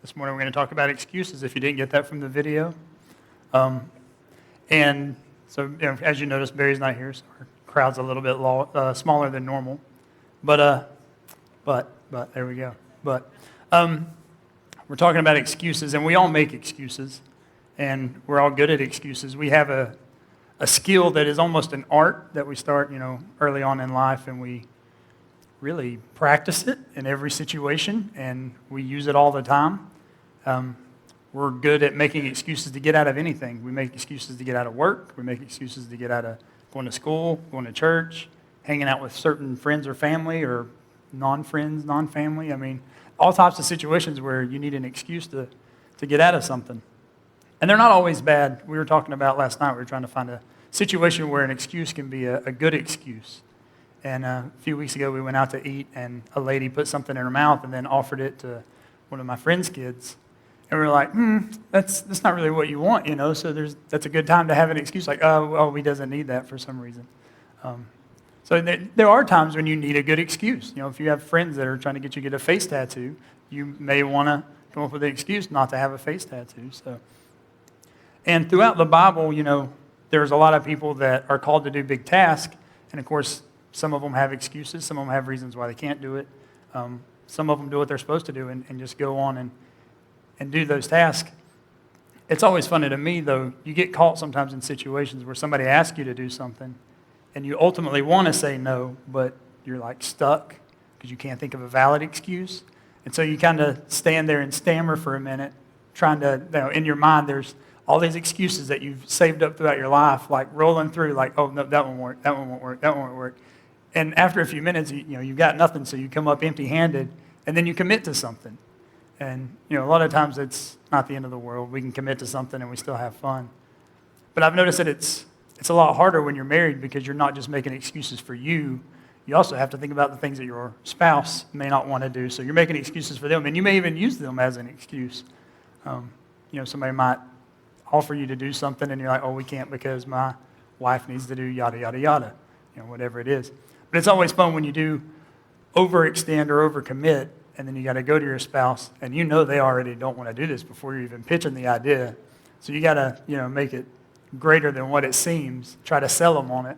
This morning we're going to talk about excuses, if you didn't get that from the video. And so, as you notice, Barry's not here, so our crowd's a little bit smaller than normal. But there we go. But we're talking about excuses, and we all make excuses, and we're all good at excuses. We have a skill that is almost an art that we start, early on in life, and we really practice it in every situation, and we use it all the time. We're good at making excuses to get out of anything. We make excuses to get out of work. We make excuses to get out of going to school, going to church, hanging out with certain friends or family, or non-friends, non-family. I mean, all types of situations where you need an excuse to get out of something. And they're not always bad. We were talking about last night, we were trying to find a situation where an excuse can be a good excuse. And a few weeks ago, we went out to eat, and a lady put something in her mouth and then offered it to one of my friend's kids. And we were like, that's not really what you want, so that's a good time to have an excuse, like, oh, he doesn't need that for some reason. So there are times when you need a good excuse. If you have friends that are trying to get you to get a face tattoo, you may want to come up with an excuse not to have a face tattoo. And throughout the Bible, there's a lot of people that are called to do big tasks, and of course, some of them have excuses. Some of them have reasons why they can't do it. Some of them do what they're supposed to do and just go on and do those tasks. It's always funny to me, though, you get caught sometimes in situations where somebody asks you to do something, and you ultimately want to say no, but you're like stuck because you can't think of a valid excuse. And so you kind of stand there and stammer for a minute, trying to, in your mind, there's all these excuses that you've saved up throughout your life, like rolling through, like, oh, no, that won't work, that one won't work, that one won't work. And after a few minutes, you've got nothing, so you come up empty-handed, and then you commit to something. And, a lot of times it's not the end of the world. We can commit to something and we still have fun. But I've noticed that it's a lot harder when you're married because you're not just making excuses for you. You also have to think about the things that your spouse may not want to do. So you're making excuses for them, and you may even use them as an excuse. Somebody might offer you to do something, and you're like, oh, we can't because my wife needs to do yada, yada, yada, whatever it is. But it's always fun when you do overextend or overcommit, and then you got to go to your spouse, and they already don't want to do this before you're even pitching the idea. So you got to, make it greater than what it seems, try to sell them on it.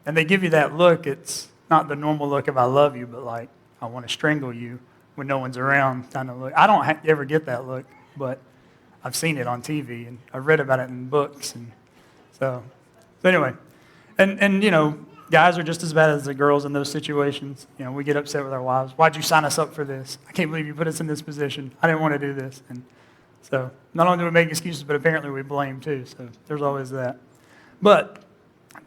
And they give you that look. It's not the normal look of I love you, but like I want to strangle you when no one's around kind of look. I don't ever get that look, but I've seen it on TV, and I've read about it in books. And so anyway, and guys are just as bad as the girls in those situations. We get upset with our wives. Why'd you sign us up for this? I can't believe you put us in this position. I didn't want to do this. And so not only do we make excuses, but apparently we blame too. So there's always that. But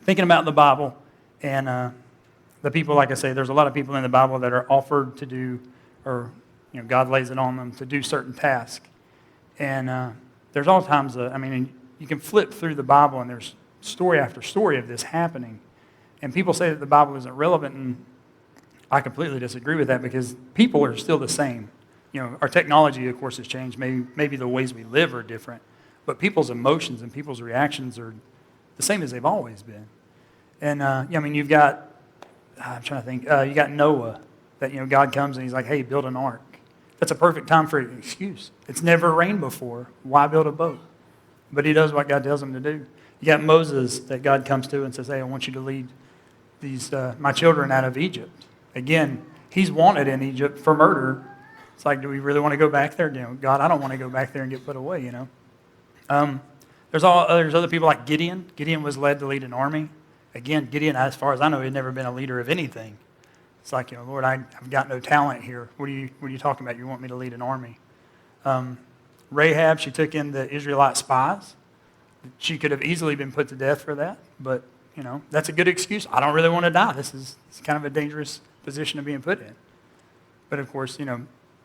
thinking about the Bible and the people, like I say, there's a lot of people in the Bible that are offered to do, or God lays it on them to do certain tasks. And there's all times, you can flip through the Bible and there's story after story of this happening. And people say that the Bible isn't relevant, and I completely disagree with that because people are still the same. Our technology, of course, has changed. Maybe the ways we live are different, but people's emotions and people's reactions are the same as they've always been. And, you've got, I'm trying to think, you got Noah, that, God comes and he's like, hey, build an ark. That's a perfect time for an excuse. It's never rained before. Why build a boat? But he does what God tells him to do. You got Moses that God comes to and says, hey, I want you to lead these my children out of Egypt. Again, he's wanted in Egypt for murder. It's like, do we really want to go back there? God, I don't want to go back there and get put away, There's other people like Gideon. Gideon was led to lead an army. Again, Gideon, as far as I know, had never been a leader of anything. It's like, Lord, I've got no talent here. What are you talking about? You want me to lead an army? Rahab, she took in the Israelite spies. She could have easily been put to death for that, but, that's a good excuse. I don't really want to die. It's kind of a dangerous position to be put in. But, of course, like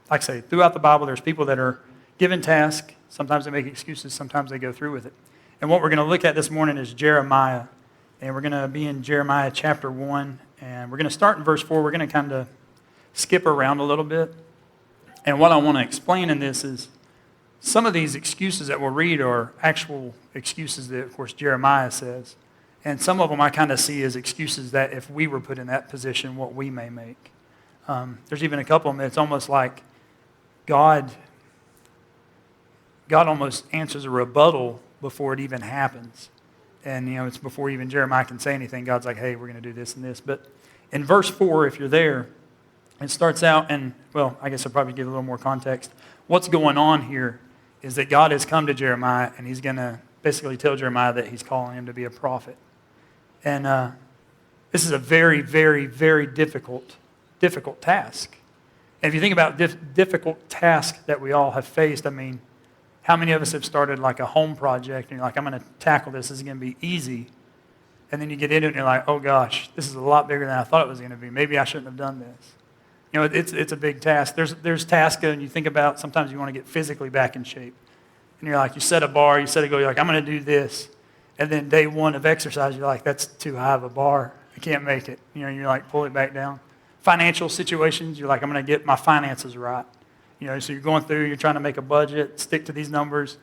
I say, throughout the Bible, there's people that are given tasks. Sometimes they make excuses. Sometimes they go through with it. And what we're going to look at this morning is Jeremiah. And we're going to be in Jeremiah chapter 1. And we're going to start in verse 4. We're going to kind of skip around a little bit. And what I want to explain in this is some of these excuses that we'll read are actual excuses that, of course, Jeremiah says. And some of them I kind of see as excuses that if we were put in that position, what we may make. There's even a couple of them. It's almost like God God almost answers a rebuttal before it even happens. And, it's before even Jeremiah can say anything. God's like, hey, we're going to do this and this. But in verse 4, if you're there, it starts out, and, well, I guess I'll probably give a little more context. What's going on here is that God has come to Jeremiah, and he's going to basically tell Jeremiah that he's calling him to be a prophet. And this is a very, very, very difficult task. And if you think about difficult tasks that we all have faced, I mean, how many of us have started like a home project, and you're like, I'm going to tackle this. This is going to be easy. And then you get into it, and you're like, oh, gosh, this is a lot bigger than I thought it was going to be. Maybe I shouldn't have done this. It's a big task. There's tasks, and you think about sometimes you want to get physically back in shape. And you're like, you set a bar, you set a goal, you're like, I'm going to do this. And then day one of exercise, you're like, that's too high of a bar. I can't make it. You're like, pull it back down. Financial situations, you're like, I'm going to get my finances right. So you're going through, you're trying to make a budget, stick to these numbers.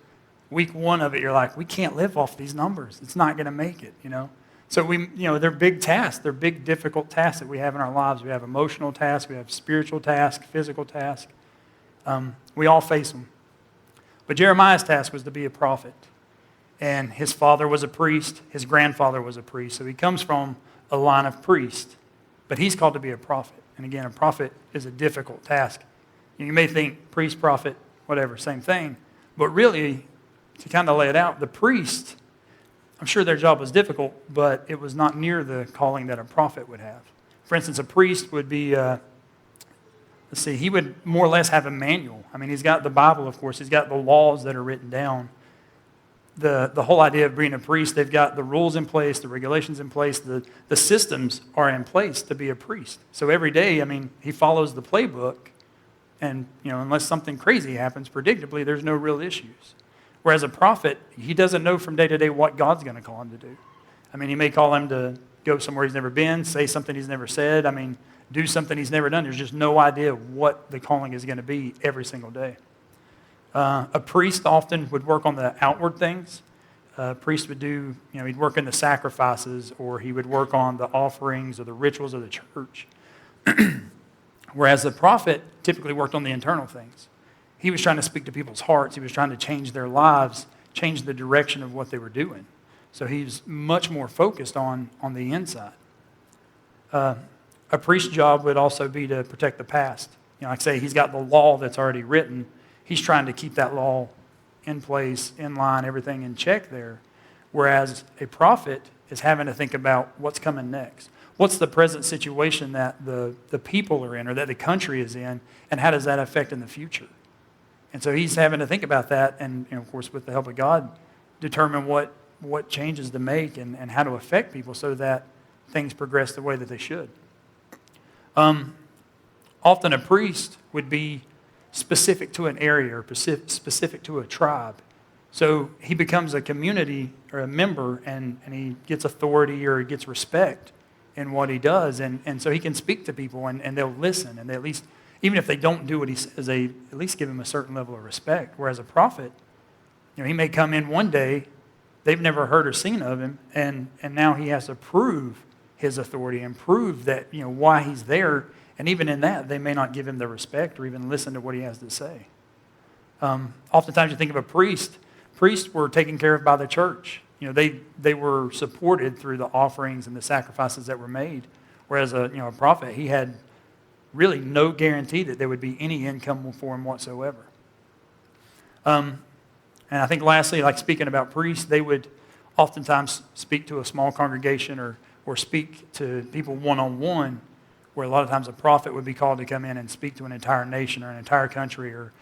Week one of it, you're like, we can't live off these numbers. It's not going to make it, So they're big tasks. They're big, difficult tasks that we have in our lives. We have emotional tasks. We have spiritual tasks, physical tasks. We all face them. But Jeremiah's task was to be a prophet. And his father was a priest. His grandfather was a priest. So he comes from a line of priests. But he's called to be a prophet. And again, a prophet is a difficult task. You may think priest, prophet, whatever, same thing. But really, to kind of lay it out, the priest, I'm sure their job was difficult, but it was not near the calling that a prophet would have. For instance, a priest would be, he would more or less have a manual. I mean, he's got the Bible, of course. He's got the laws that are written down. The whole idea of being a priest, they've got the rules in place, the regulations in place, the systems are in place to be a priest. So every day, he follows the playbook. And, unless something crazy happens, predictably, there's no real issues. Whereas a prophet, he doesn't know from day to day what God's going to call him to do. He may call him to go somewhere he's never been, say something he's never said, do something he's never done. There's just no idea what the calling is going to be every single day. A priest often would work on the outward things. A priest would do, he'd work in the sacrifices, or he would work on the offerings or the rituals of the church. Whereas the prophet typically worked on the internal things. He was trying to speak to people's hearts. He was trying to change their lives, change the direction of what they were doing. So he's much more focused on the inside. A priest's job would also be to protect the past. Like I say, he's got the law that's already written. He's trying to keep that law in place, in line, everything in check there. Whereas a prophet is having to think about what's coming next. What's the present situation that the people are in, or that the country is in, and how does that affect in the future? And so he's having to think about that, and of course, with the help of God, determine what changes to make and how to affect people so that things progress the way that they should. Often a priest would be specific to an area or specific to a tribe. So he becomes a community or a member, and he gets authority or he gets respect in what he does. And so he can speak to people, and they'll listen, and they at least, even if they don't do what he says, they at least give him a certain level of respect. Whereas a prophet, he may come in one day, they've never heard or seen of him, and now he has to prove his authority and prove that, why he's there. And even in that, they may not give him the respect or even listen to what he has to say. Oftentimes you think of a priest. Priests were taken care of by the church. They were supported through the offerings and the sacrifices that were made. Whereas a prophet, he had really no guarantee that there would be any income for him whatsoever. And I think lastly, like speaking about priests, they would oftentimes speak to a small congregation or speak to people one-on-one, where a lot of times a prophet would be called to come in and speak to an entire nation or an entire country, or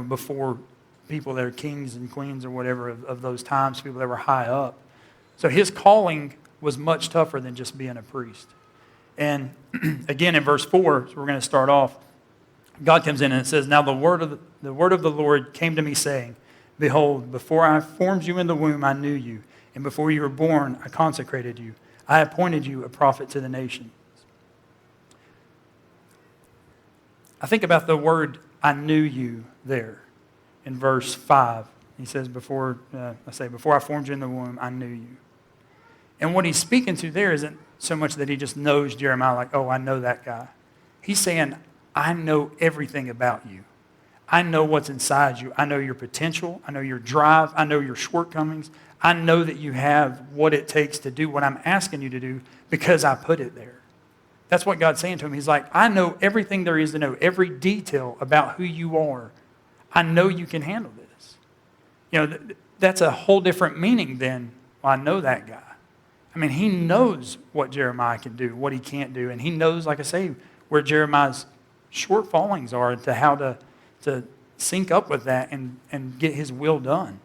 before people that are kings and queens or whatever of those times, people that were high up. So his calling was much tougher than just being a priest. And again, in verse 4, so we're going to start off, God comes in and it says, "Now the word of the Lord came to me, saying, Behold, before I formed you in the womb, I knew you, and before you were born, I consecrated you. I appointed you a prophet to the nations." I think about the word "I knew you" there in verse 5. He says, before I formed you in the womb, I knew you. And what he's speaking to there isn't so much that he just knows Jeremiah, like, oh, I know that guy. He's saying, I know everything about you. I know what's inside you. I know your potential. I know your drive. I know your shortcomings. I know that you have what it takes to do what I'm asking you to do because I put it there. That's what God's saying to him. He's like, I know everything there is to know, every detail about who you are. I know you can handle this. That's a whole different meaning than, well, I know that guy. I mean, he knows what Jeremiah can do, what he can't do. And he knows, like I say, where Jeremiah's shortfallings are to how to sync up with that and get his will done.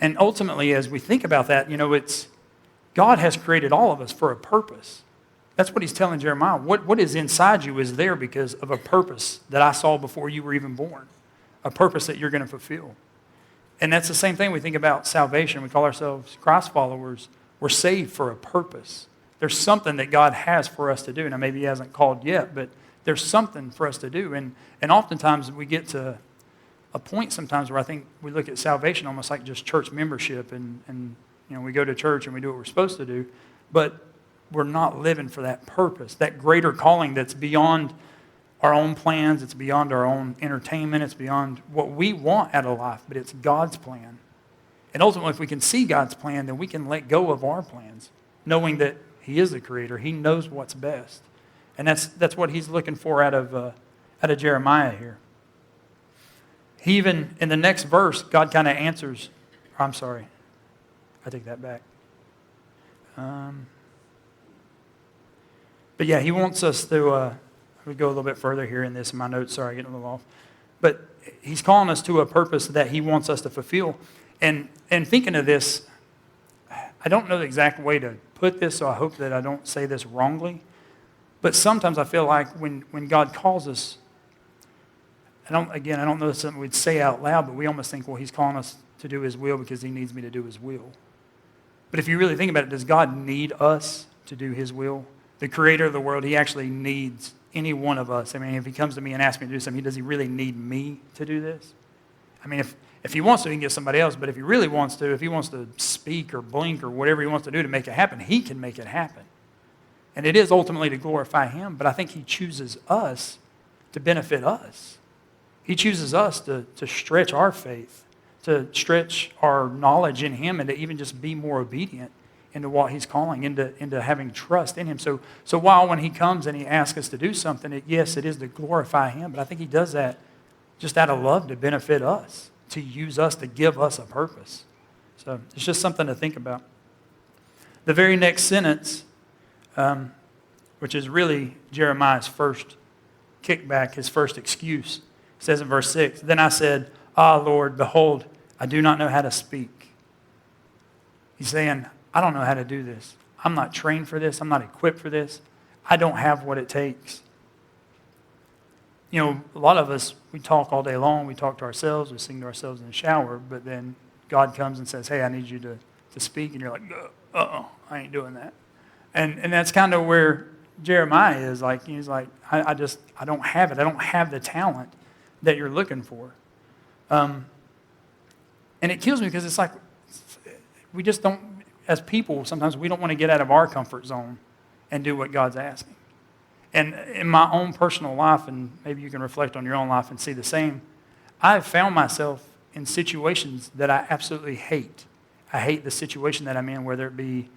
And ultimately, as we think about that, it's God has created all of us for a purpose. That's what he's telling Jeremiah. What is inside you is there because of a purpose that I saw before you were even born, a purpose that you're going to fulfill. And that's the same thing we think about salvation. We call ourselves Christ followers. We're saved for a purpose. There's something that God has for us to do. Now, maybe he hasn't called yet, but there's something for us to do. And oftentimes we get to a point sometimes where I think we look at salvation almost like just church membership. And we go to church and we do what we're supposed to do. But we're not living for that purpose, that greater calling that's beyond our own plans. It's beyond our own entertainment. It's beyond what we want out of life, but it's God's plan. And ultimately, if we can see God's plan, then we can let go of our plans, knowing that he is the creator. He knows what's best. And that's what he's looking for out of Jeremiah here. He even, in the next verse, God kind of answers, I'm sorry, I take that back. But yeah, he wants us to, we go a little bit further here in this in my notes, sorry, getting a little off. But he's calling us to a purpose that he wants us to fulfill. And thinking of this, I don't know the exact way to put this, so I hope that I don't say this wrongly. But sometimes I feel like when God calls us, I don't know if it's something we'd say out loud, but we almost think, well, he's calling us to do his will because he needs me to do his will. But if you really think about it, does God need us to do his will? The creator of the world, he actually needs any one of us. I mean, if he comes to me and asks me to do something, does he really need me to do this? I mean, if he wants to, he can get somebody else. But if he really wants to, if he wants to speak or blink or whatever he wants to do to make it happen, he can make it happen. And it is ultimately to glorify him. But I think he chooses us to benefit us. He chooses us to stretch our faith, to stretch our knowledge in him, and to even just be more obedient into what he's calling, into having trust in him. So while when he comes and he asks us to do something, yes, it is to glorify him, but I think he does that just out of love to benefit us, to use us, to give us a purpose. So it's just something to think about. The very next sentence, which is really Jeremiah's first kickback, his first excuse, says in verse 6, "Then I said, Ah, Lord, behold, I do not know how to speak." He's saying, I don't know how to do this. I'm not trained for this. I'm not equipped for this. I don't have what it takes. A lot of us, we talk all day long. We talk to ourselves. We sing to ourselves in the shower. But then God comes and says, hey, I need you to speak. And you're like, I ain't doing that. And that's kind of where Jeremiah is. Like, he's like, I don't have it. I don't have the talent that you're looking for. And it kills me because it's like, we just don't, as people, sometimes we don't want to get out of our comfort zone and do what God's asking. And in my own personal life, and maybe you can reflect on your own life and see the same, I've found myself in situations that I absolutely hate. I hate the situation that I'm in, whether it be,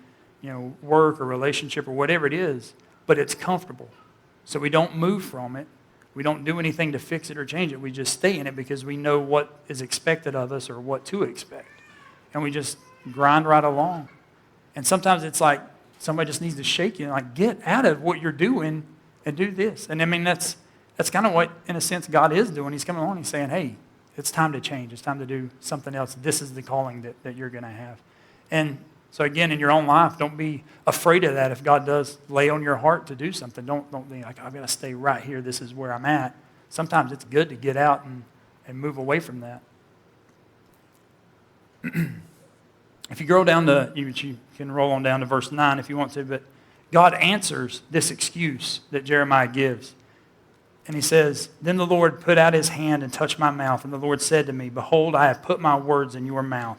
work or relationship or whatever it is, but it's comfortable. So we don't move from it. We don't do anything to fix it or change it. We just stay in it because we know what is expected of us or what to expect. And we just grind right along. And sometimes it's like somebody just needs to shake you and like, get out of what you're doing and do this. And I mean, that's kind of what, in a sense, God is doing. He's coming along. He's saying, hey, it's time to change. It's time to do something else. This is the calling that you're going to have. And so again, in your own life, don't be afraid of that if God does lay on your heart to do something. Don't think like, I've got to stay right here. This is where I'm at. Sometimes it's good to get out and move away from that. If you go down to, you can roll on down to verse 9 if you want to, but God answers this excuse that Jeremiah gives. And he says, Then the Lord put out his hand and touched my mouth, and the Lord said to me, Behold, I have put my words in your mouth.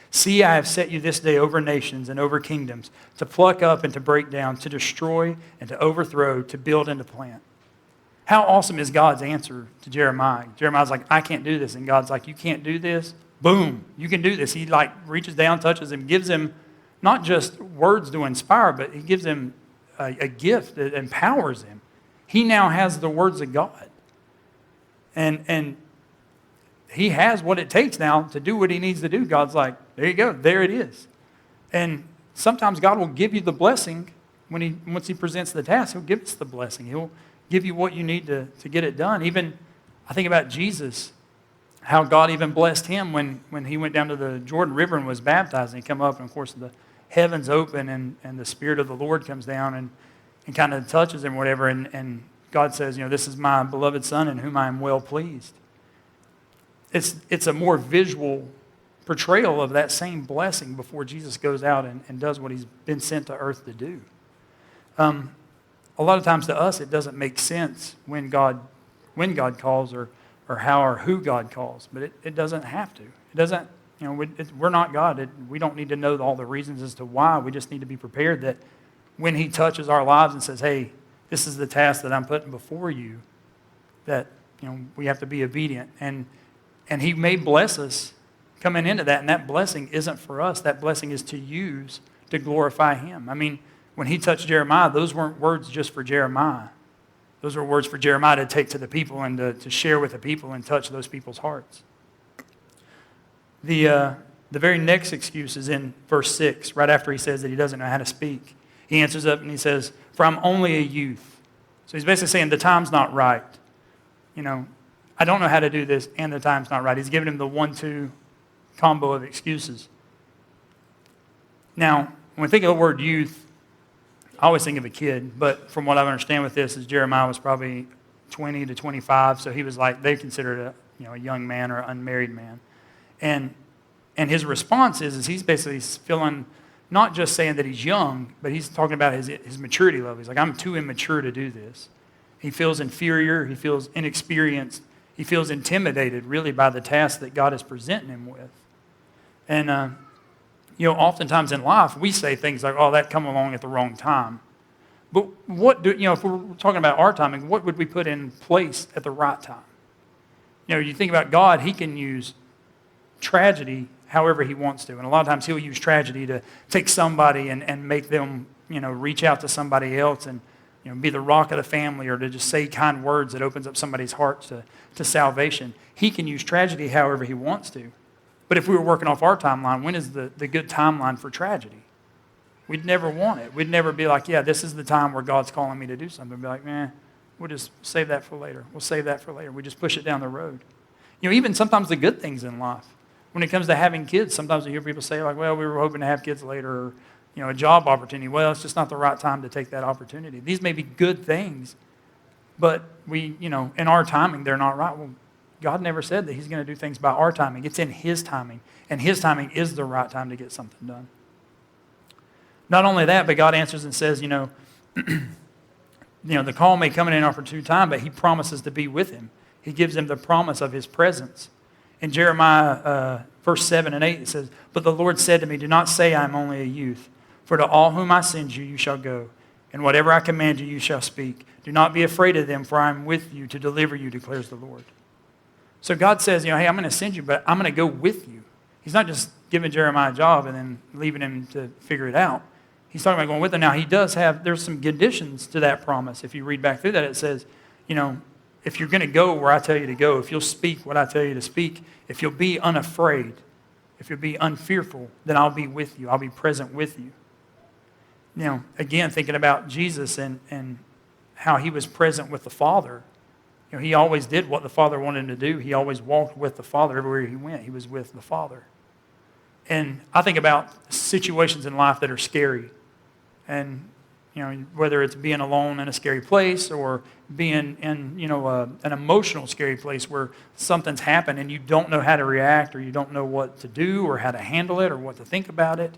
See, I have set you this day over nations and over kingdoms, to pluck up and to break down, to destroy and to overthrow, to build and to plant. How awesome is God's answer to Jeremiah? Jeremiah's like, I can't do this. And God's like, you can't do this? Boom, you can do this. He like reaches down, touches him, gives him not just words to inspire, but he gives him a gift that empowers him. He now has the words of God. And he has what it takes now to do what he needs to do. God's like, there you go, there it is. And sometimes God will give you the blessing once he presents the task. He'll give us the blessing. He'll give you what you need to get it done. Even, I think about Jesus, how God even blessed him when he went down to the Jordan River and was baptized. And he come up, and of course the heavens open, and the Spirit of the Lord comes down and kind of touches him or whatever. And God says, this is my beloved Son in whom I am well pleased. It's a more visual portrayal of that same blessing before Jesus goes out and does what he's been sent to earth to do. A lot of times to us, it doesn't make sense when God calls or how or who God calls, but it doesn't have to. It doesn't, we're not God. We don't need to know all the reasons as to why. We just need to be prepared that when he touches our lives and says, hey, this is the task that I'm putting before you, that we have to be obedient. And he may bless us coming into that, and that blessing isn't for us. That blessing is to use to glorify him. I mean, when he touched Jeremiah, those weren't words just for Jeremiah. Those were words for Jeremiah to take to the people and to share with the people and touch those people's hearts. The very next excuse is in verse 6, right after he says that he doesn't know how to speak. He answers up and he says, for I'm only a youth. So he's basically saying the time's not right. I don't know how to do this, and the time's not right. He's giving him the 1-2 combo of excuses. Now, when we think of the word youth, I always think of a kid, but from what I understand with this is Jeremiah was probably 20 to 25, so he was like, they considered a young man or an unmarried man. And his response is he's basically feeling, not just saying that he's young, but he's talking about his maturity level. He's like, I'm too immature to do this. He feels inferior, he feels inexperienced, he feels intimidated really by the task that God is presenting him with. And oftentimes in life, we say things like, oh, that come along at the wrong time. But if we're talking about our timing, what would we put in place at the right time? You think about God, he can use tragedy however he wants to. And a lot of times he'll use tragedy to take somebody and make them, reach out to somebody else and, be the rock of the family, or to just say kind words that opens up somebody's heart to salvation. He can use tragedy however he wants to. But if we were working off our timeline, when is the good timeline for tragedy? We'd never want it. We'd never be like, yeah, this is the time where God's calling me to do something. We'd be like, we'll just save that for later. We'll save that for later. We just push it down the road. Even sometimes the good things in life. When it comes to having kids, sometimes you hear people say like, well, we were hoping to have kids later, or, a job opportunity. Well, it's just not the right time to take that opportunity. These may be good things, but we, in our timing, they're not right. Well, God never said that he's going to do things by our timing. It's in his timing, and his timing is the right time to get something done. Not only that, but God answers and says, the call may come in an opportune time, but he promises to be with him. He gives him the promise of his presence. In Jeremiah verse 7 and 8, it says, but the Lord said to me, do not say I am only a youth, for to all whom I send you, you shall go, and whatever I command you, you shall speak. Do not be afraid of them, for I am with you to deliver you, declares the Lord. So God says, hey, I'm going to send you, but I'm going to go with you. He's not just giving Jeremiah a job and then leaving him to figure it out. He's talking about going with him. Now, there's some conditions to that promise. If you read back through that, it says, if you're going to go where I tell you to go, if you'll speak what I tell you to speak, if you'll be unafraid, if you'll be unfearful, then I'll be with you. I'll be present with you. Now, again, thinking about Jesus and how he was present with the Father. He always did what the Father wanted him to do. He always walked with the Father everywhere he went. He was with the Father. And I think about situations in life that are scary. And, whether it's being alone in a scary place or being in, an emotional scary place where something's happened and you don't know how to react, or you don't know what to do or how to handle it or what to think about it.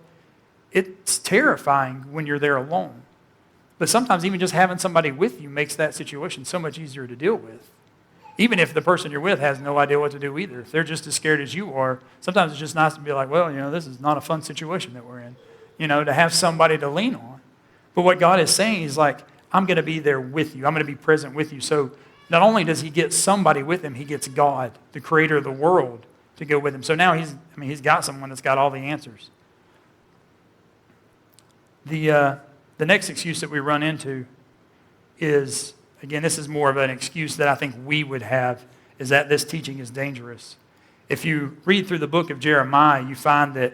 It's terrifying when you're there alone. But sometimes even just having somebody with you makes that situation so much easier to deal with. Even if the person you're with has no idea what to do either. If they're just as scared as you are, sometimes it's just nice to be like, well, this is not a fun situation that we're in. To have somebody to lean on. But what God is saying is like, I'm going to be there with you. I'm going to be present with you. So not only does he get somebody with him, he gets God, the creator of the world, to go with him. So now he's got someone that's got all the answers. The next excuse that we run into is, again, this is more of an excuse that I think we would have, is that this teaching is dangerous. If you read through the book of Jeremiah, you find that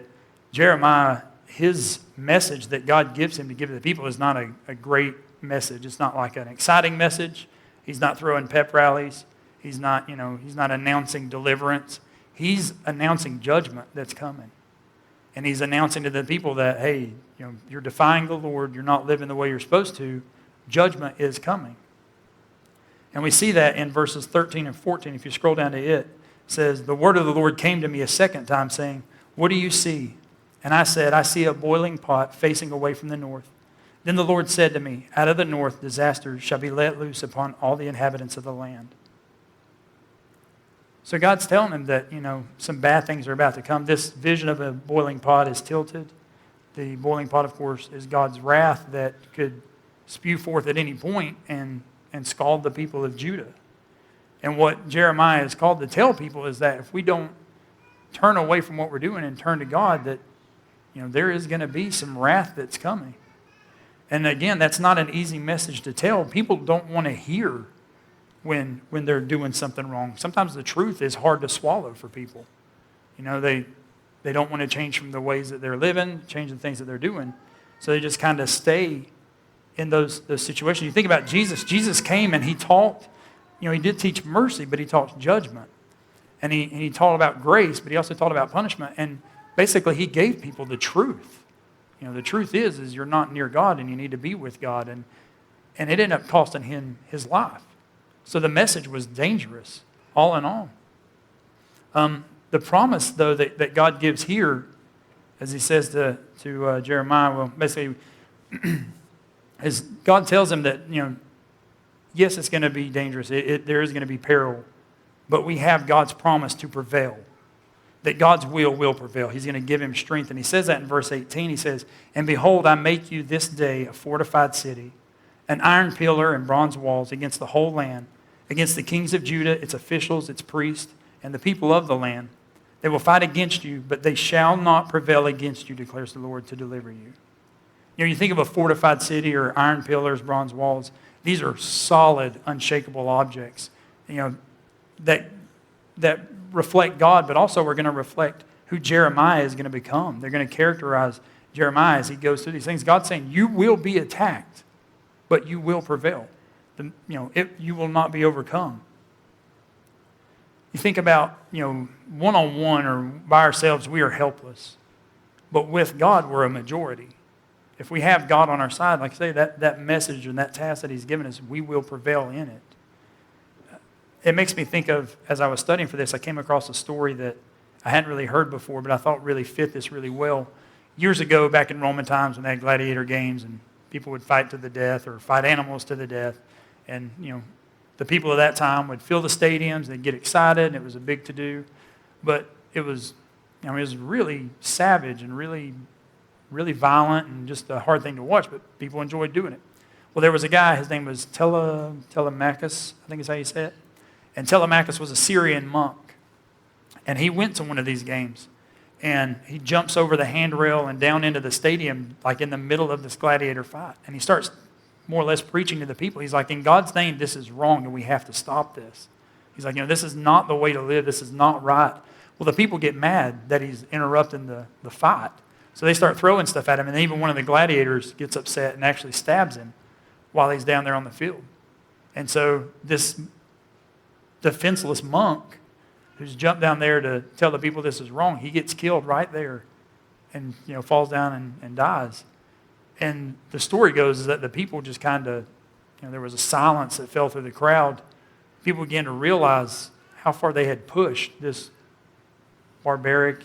Jeremiah, his message that God gives him to give to the people is not a great message. It's not like an exciting message. He's not throwing pep rallies. He's not announcing deliverance. He's announcing judgment that's coming. And he's announcing to the people that, hey, you're defying the Lord. You're not living the way you're supposed to. Judgment is coming. And we see that in verses 13 and 14. If you scroll down to it says, the word of the Lord came to me a second time, saying, what do you see? And I said, I see a boiling pot facing away from the north. Then the Lord said to me, out of the north disaster shall be let loose upon all the inhabitants of the land. So God's telling him that, some bad things are about to come. This vision of a boiling pot is tilted. The boiling pot, of course, is God's wrath that could spew forth at any point and scald the people of Judah. And what Jeremiah is called to tell people is that if we don't turn away from what we're doing and turn to God, that there is going to be some wrath that's coming. And again, that's not an easy message to tell. People don't want to hear when they're doing something wrong. Sometimes the truth is hard to swallow for people. They don't want to change from the ways that they're living, change the things that they're doing. So they just kind of stay in those situations. You think about Jesus. Jesus came and he taught, he did teach mercy, but he taught judgment. And he taught about grace, but he also taught about punishment. And basically he gave people the truth. The truth is you're not near God and you need to be with God. And it ended up costing him his life. So the message was dangerous, all in all. The promise, though, that God gives here, as he says to Jeremiah, well, basically, is God tells him that, yes, it's going to be dangerous. There is going to be peril. But we have God's promise to prevail. That God's will prevail. He's going to give him strength. And he says that in verse 18. He says, and behold, I make you this day a fortified city, an iron pillar and bronze walls against the whole land, against the kings of Judah, its officials, its priests, and the people of the land. They will fight against you, but they shall not prevail against you, declares the Lord, to deliver you. You think of a fortified city or iron pillars, bronze walls. These are solid, unshakable objects, that reflect God, but also are going to reflect who Jeremiah is going to become. They're going to characterize Jeremiah as he goes through these things. God's saying, you will be attacked, but you will prevail. You will not be overcome. You think about, one-on-one or by ourselves, we are helpless. But with God, we're a majority. If we have God on our side, like I say, that message and that task that he's given us, we will prevail in it. It makes me think of, as I was studying for this, I came across a story that I hadn't really heard before, but I thought really fit this really well. Years ago, back in Roman times, when they had gladiator games and people would fight to the death or fight animals to the death, and the people of that time would fill the stadiums, they'd get excited, and it was a big to-do. But it was really savage and really, really violent and just a hard thing to watch, but people enjoyed doing it. Well, there was a guy, his name was Telemachus, I think is how you say it. And Telemachus was a Syrian monk. And he went to one of these games. And he jumps over the handrail and down into the stadium, like in the middle of this gladiator fight. And he starts more or less preaching to the people. He's like, in God's name, this is wrong and we have to stop this. He's like, this is not the way to live. This is not right. Well, the people get mad that he's interrupting the fight. So they start throwing stuff at him. And even one of the gladiators gets upset and actually stabs him while he's down there on the field. And so this defenseless monk who's jumped down there to tell the people this is wrong, he gets killed right there and falls down and dies. And the story goes is that the people just kind of, there was a silence that fell through the crowd. People began to realize how far they had pushed this barbaric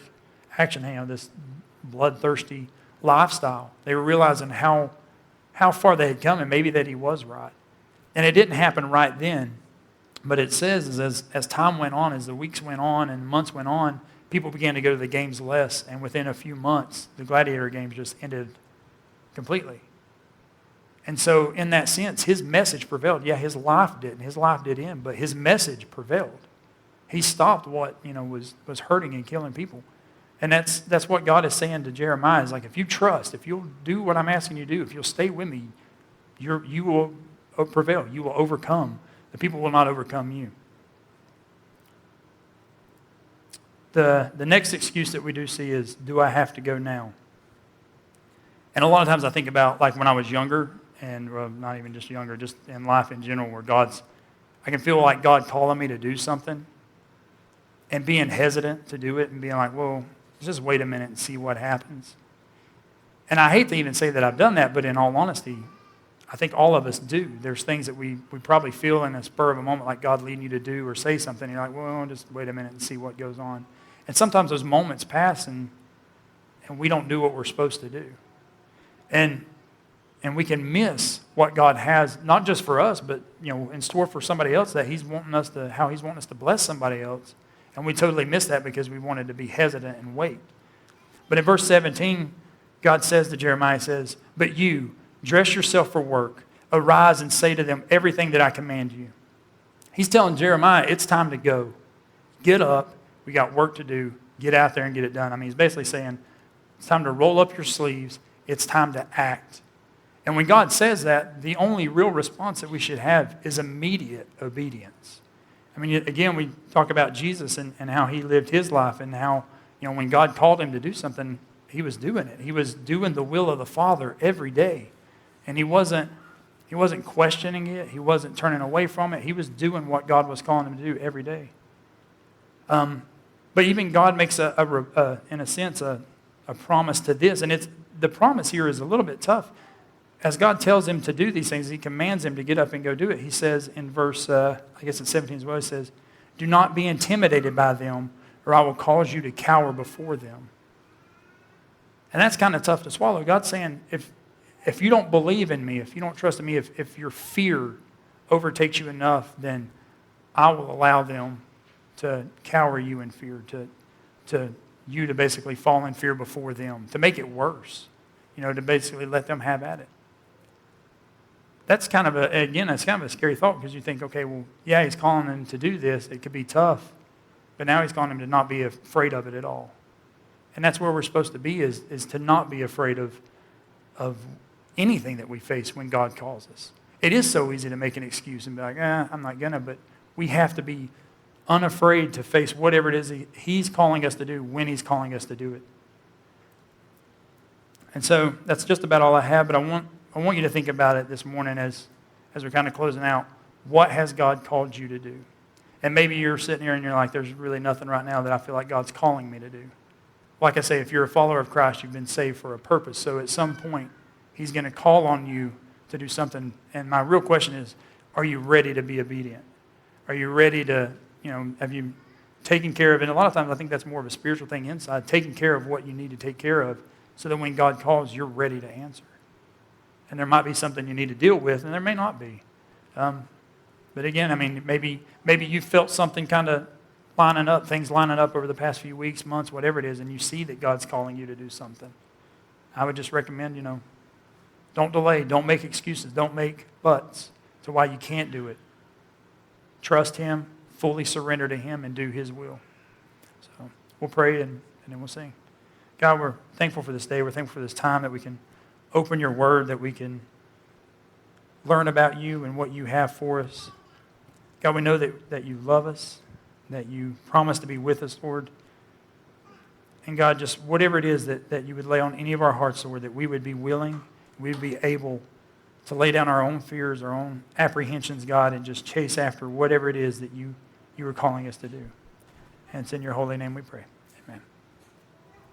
action, this bloodthirsty lifestyle. They were realizing how far they had come and maybe that he was right. And it didn't happen right then. But it says as time went on, as the weeks went on and months went on, people began to go to the games less. And within a few months, the gladiator games just ended completely. And so in that sense, his message prevailed. Yeah, his life didn't. His life did end, but his message prevailed. He stopped what, was hurting and killing people. And that's what God is saying to Jeremiah, is like, if you trust, if you'll do what I'm asking you to do, if you'll stay with me, you will prevail. You will overcome. The people will not overcome you. The next excuse that we do see is, do I have to go now? And a lot of times I think about, like, when I was younger, and not even just younger, just in life in general, where I can feel like God calling me to do something and being hesitant to do it and being like, well, just wait a minute and see what happens. And I hate to even say that I've done that, but in all honesty, I think all of us do. There's things that we probably feel in a spur of a moment, like God leading you to do or say something. You're like, well, just wait a minute and see what goes on. And sometimes those moments pass and we don't do what we're supposed to do. And we can miss what God has, not just for us, but in store for somebody else, that how He's wanting us to bless somebody else. And we totally miss that because we wanted to be hesitant and wait. But in verse 17, God says to Jeremiah, says, but you, dress yourself for work. Arise and say to them everything that I command you. He's telling Jeremiah, it's time to go. Get up. We got work to do. Get out there and get it done. I mean, he's basically saying, it's time to roll up your sleeves. It's time to act. And when God says that, the only real response that we should have is immediate obedience. I mean, again, we talk about Jesus and how he lived his life and how, when God called him to do something, he was doing it. He was doing the will of the Father every day. And he wasn't questioning it. He wasn't turning away from it. He was doing what God was calling him to do every day. But even God makes, in a sense, a promise to this. And the promise here is a little bit tough. As God tells him to do these things, he commands him to get up and go do it. He says in verse, I guess it's 17 as well, he says, do not be intimidated by them, or I will cause you to cower before them. And that's kind of tough to swallow. God's saying, if you don't believe in me, if you don't trust in me, if your fear overtakes you enough, then I will allow them to cower you in fear, to you to basically fall in fear before them, to make it worse, to basically let them have at it. That's kind of a scary thought, because you think, okay, well, yeah, he's calling them to do this. It could be tough, but now he's calling them to not be afraid of it at all. And that's where we're supposed to be, is to not be afraid of anything that we face when God calls us. It is so easy to make an excuse and be like, I'm not going to, but we have to be unafraid to face whatever it is he's calling us to do when he's calling us to do it. And so that's just about all I have, but I want you to think about it this morning as we're kind of closing out. What has God called you to do? And maybe you're sitting here and you're like, there's really nothing right now that I feel like God's calling me to do. Like I say, if you're a follower of Christ, you've been saved for a purpose. So at some point, he's going to call on you to do something. And my real question is, are you ready to be obedient? Are you ready to, have you taken care of it? And a lot of times I think that's more of a spiritual thing inside, taking care of what you need to take care of so that when God calls, you're ready to answer. And there might be something you need to deal with, and there may not be. But again, I mean, maybe you felt something kind of things lining up over the past few weeks, months, whatever it is, and you see that God's calling you to do something. I would just recommend, don't delay, don't make excuses, don't make buts to why you can't do it. Trust him, fully surrender to him, and do his will. So we'll pray and then we'll sing. God, we're thankful for this day. We're thankful for this time that we can open your word, that we can learn about you and what you have for us. God, we know that you love us, that you promise to be with us, Lord. And God, just whatever it is that you would lay on any of our hearts, Lord, that we would be willing, we would be able to lay down our own fears, our own apprehensions, God, and just chase after whatever it is that you are calling us to do. And it's in your holy name we pray.